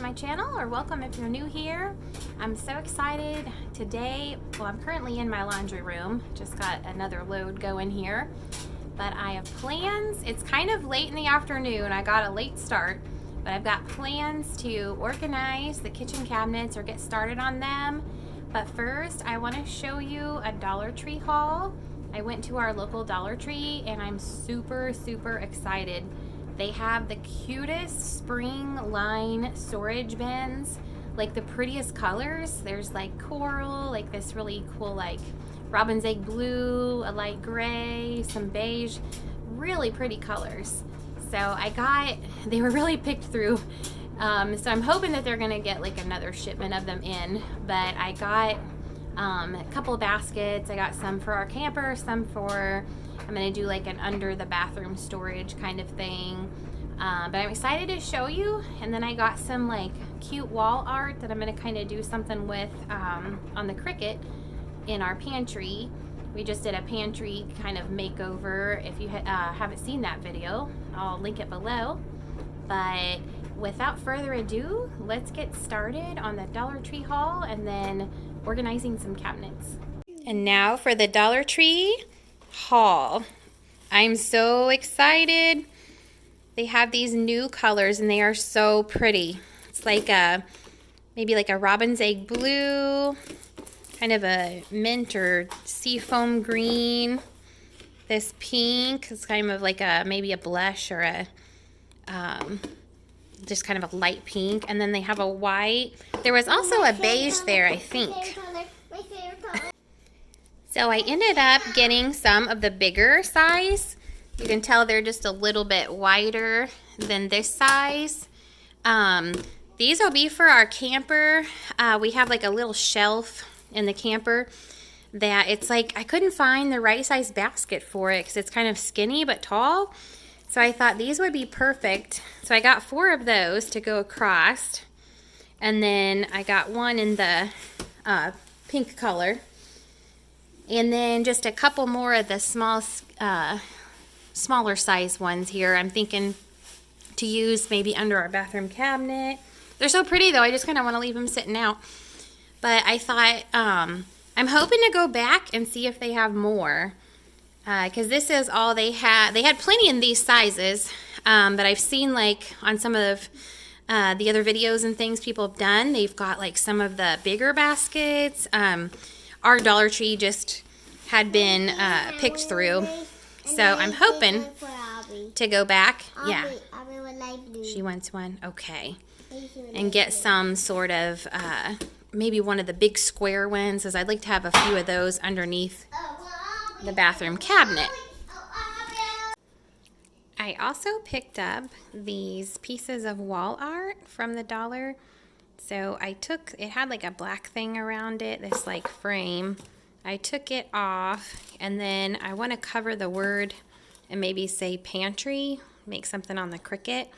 my channel, or welcome if you're new here. I'm so excited today. Well, I'm currently in my laundry room. Just got another load going here. But I have plans. It's kind of late in the afternoon. I got a late start. But I've got plans to organize the kitchen cabinets or get started on them. But first, I want to show you a Dollar Tree haul. I went to our local Dollar Tree and I'm super excited. They have the cutest spring line storage bins, like the prettiest colors. There's like coral, like this really cool like robin's egg blue, a light gray, some beige, really pretty colors. So they were really picked through. So I'm hoping that they're gonna get like another shipment of them in, but I got a couple of baskets. I got some for our camper, some for, I'm gonna do like an under the bathroom storage kind of thing. But I'm excited to show you. And then I got some like cute wall art that I'm gonna kind of do something with on the Cricut in our pantry. We just did a pantry kind of makeover. If you haven't seen that video, I'll link it below. But without further ado, let's get started on the Dollar Tree haul and then organizing some cabinets. And now for the Dollar Tree haul. I'm so excited. They have these new colors and they are so pretty. It's like maybe like a robin's egg blue, kind of a mint or seafoam green. This pink is kind of like maybe a blush or a just kind of a light pink. And then they have a white. There was also a beige there, I think. So I ended up getting some of the bigger size. You can tell they're just a little bit wider than this size. These will be for our camper. We have like a little shelf in the camper that it's like I couldn't find the right size basket for it because it's kind of skinny but tall. So I thought these would be perfect. So I got 4 of those to go across. And then I got one in the pink color. And then just a couple more of the smaller size ones here. I'm thinking to use maybe under our bathroom cabinet. They're so pretty though. I just kind of want to leave them sitting out. But I thought I'm hoping to go back and see if they have more. Because this is all they had. They had plenty in these sizes. But I've seen like on some of the other videos and things people have done, they've got like some of the bigger baskets. Our Dollar Tree just had been picked through. So I'm hoping to go back. Yeah. She wants one. Okay. And get some sort of, maybe one of the big square ones, as I'd like to have a few of those underneath the bathroom cabinet. I also picked up these pieces of wall art from the dollar. So it had like a black thing around it, this like frame. I took it off and then I want to cover the word and maybe say pantry, make something on the Cricut.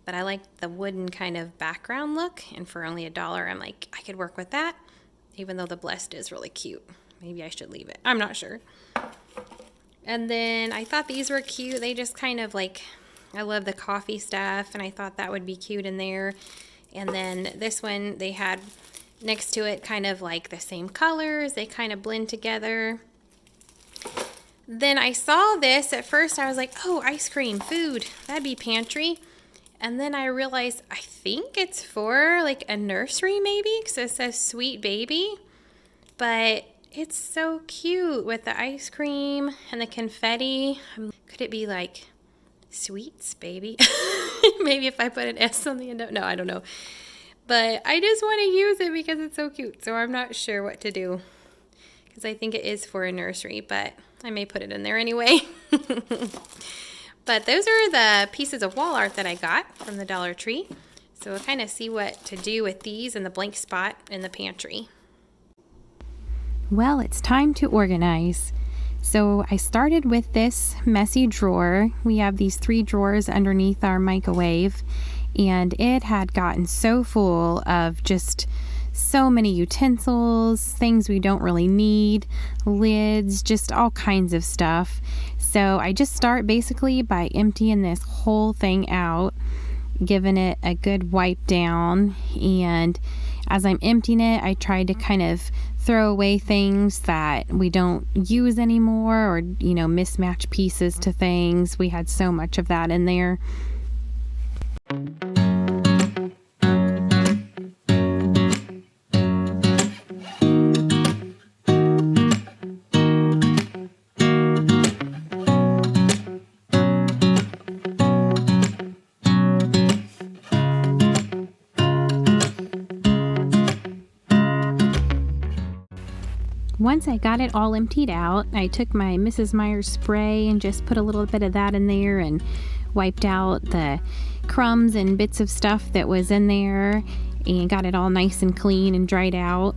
But I like the wooden kind of background look, and for only $1, I'm like, I could work with that, even though the blessed is really cute. Maybe I should leave it. I'm not sure. And then I thought these were cute. They just kind of like, I love the coffee stuff, and I thought that would be cute in there. And then this one, they had next to it kind of like the same colors. They kind of blend together. Then I saw this. At first I was like, oh, ice cream, food. That'd be pantry. And then I realized I think it's for like a nursery maybe, because it says sweet baby. But it's so cute with the ice cream and the confetti. Could it be like sweets baby? Maybe if I put an S on the end of, no, I don't know. But I just want to use it because it's so cute. So I'm not sure what to do, because I think it is for a nursery, but I may put it in there anyway. But those are the pieces of wall art that I got from the Dollar Tree. So we'll kind of see what to do with these in the blank spot in the pantry. Well, it's time to organize. So I started with this messy drawer. We have these 3 drawers underneath our microwave, and it had gotten so full of just so many utensils, things we don't really need, lids, just all kinds of stuff. So I just start basically by emptying this whole thing out. giving it a good wipe down, and as I'm emptying it, I tried to kind of throw away things that we don't use anymore, or mismatch pieces to things. We had so much of that in there. Once I got it all emptied out, I took my Mrs. Meyer's spray and just put a little bit of that in there and wiped out the crumbs and bits of stuff that was in there and got it all nice and clean and dried out.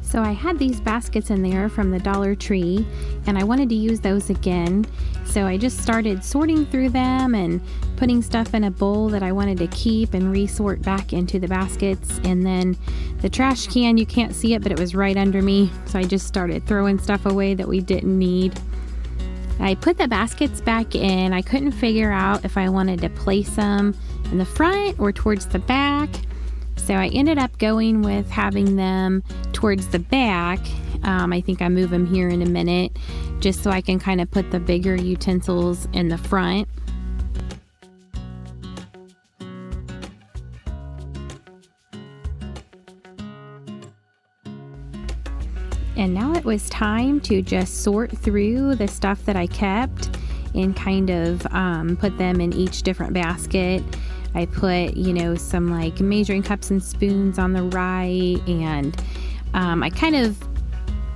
So I had these baskets in there from the Dollar Tree, and I wanted to use those again. So I just started sorting through them and putting stuff in a bowl that I wanted to keep and resort back into the baskets. And then the trash can, you can't see it, but it was right under me. So I just started throwing stuff away that we didn't need. I put the baskets back in. I couldn't figure out if I wanted to place them in the front or towards the back. So I ended up going with having them towards the back. I think I move them here in a minute, just so I can kind of put the bigger utensils in the front. And now it was time to just sort through the stuff that I kept and kind of put them in each different basket. I put, some like measuring cups and spoons on the right, and I kind of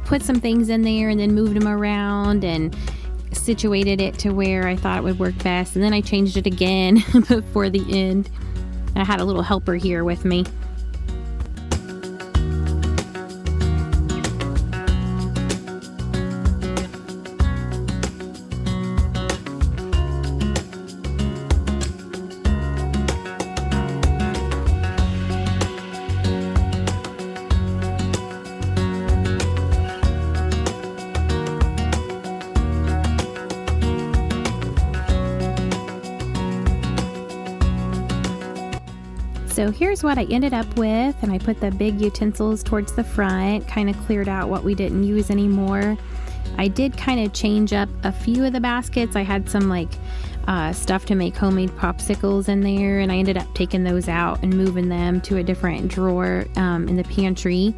put some things in there and then moved them around and situated it to where I thought it would work best. And then I changed it again before the end. I had a little helper here with me. So here's what I ended up with, and I put the big utensils towards the front, kind of cleared out what we didn't use anymore. I did kind of change up a few of the baskets. I had some stuff to make homemade popsicles in there, and I ended up taking those out and moving them to a different drawer in the pantry.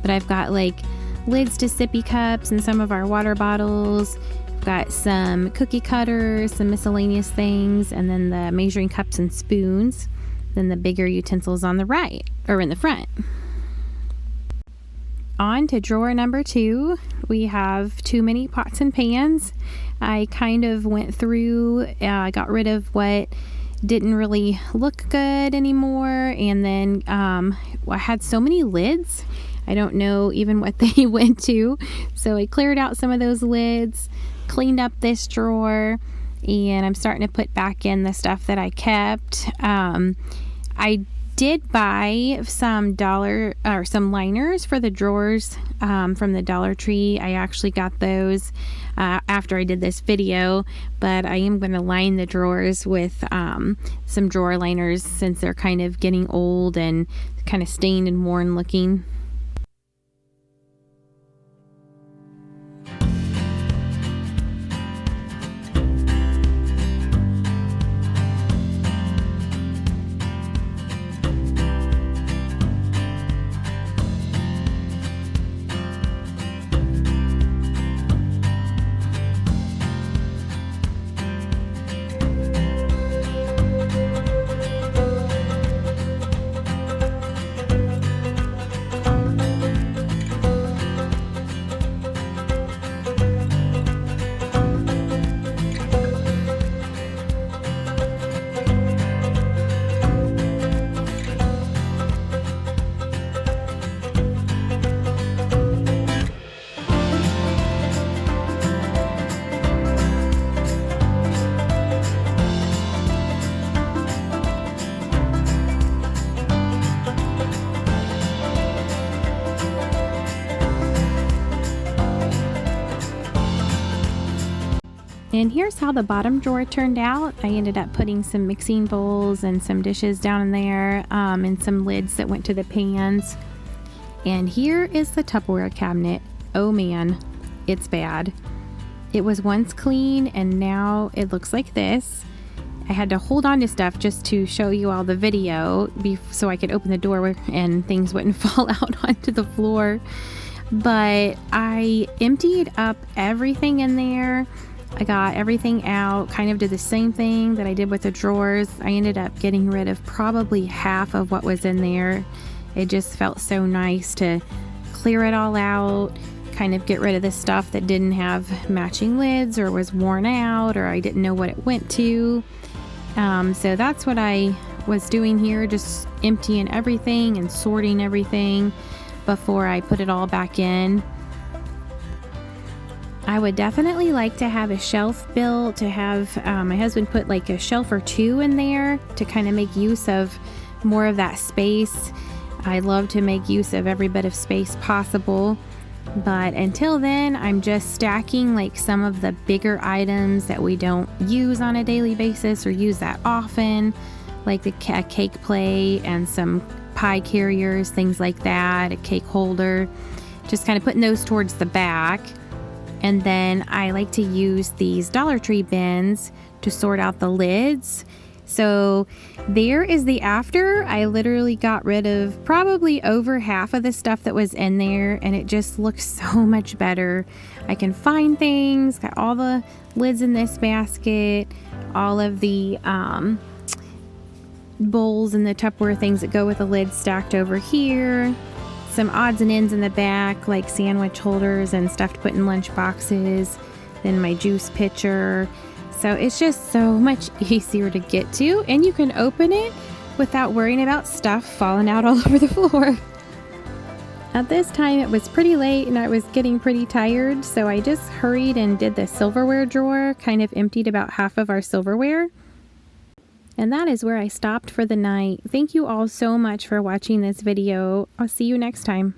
But I've got lids to sippy cups and some of our water bottles. I've got some cookie cutters, some miscellaneous things, and then the measuring cups and spoons. Then the bigger utensils on the right, or in the front. On to drawer number 2, we have too many pots and pans. I kind of went through, got rid of what didn't really look good anymore, and then I had so many lids, I don't know even what they went to. So I cleared out some of those lids, cleaned up this drawer, and I'm starting to put back in the stuff that I kept. I did buy some liners for the drawers from the Dollar Tree. I actually got those after I did this video, but I am going to line the drawers with some drawer liners since they're kind of getting old and kind of stained and worn looking. And here's how the bottom drawer turned out. I ended up putting some mixing bowls and some dishes down in there, and some lids that went to the pans. And here is the Tupperware cabinet. Oh man, it's bad. It was once clean and now it looks like this. I had to hold on to stuff just to show you all the video so I could open the door and things wouldn't fall out onto the floor. But I emptied up everything in there. I got everything out, kind of did the same thing that I did with the drawers. I ended up getting rid of probably half of what was in there. It just felt so nice to clear it all out, kind of get rid of the stuff that didn't have matching lids or was worn out or I didn't know what it went to. So that's what I was doing here, just emptying everything and sorting everything before I put it all back in. I would definitely like to have a shelf built, to have my husband put like a shelf or two in there to kind of make use of more of that space. I love to make use of every bit of space possible. But until then, I'm just stacking like some of the bigger items that we don't use on a daily basis or use that often, like the cake plate and some pie carriers, things like that, a cake holder, just kind of putting those towards the back. And then I like to use these Dollar Tree bins to sort out the lids. So there is the after. I literally got rid of probably over half of the stuff that was in there, and it just looks so much better. I can find things, got all the lids in this basket, all of the bowls and the Tupperware things that go with the lid stacked over here. Some odds and ends in the back, like sandwich holders and stuff to put in lunch boxes. Then my juice pitcher. So it's just so much easier to get to, and you can open it without worrying about stuff falling out all over the floor. At this time it was pretty late and I was getting pretty tired, so I just hurried and did the silverware drawer, kind of emptied about half of our silverware. And that is where I stopped for the night. Thank you all so much for watching this video. I'll see you next time.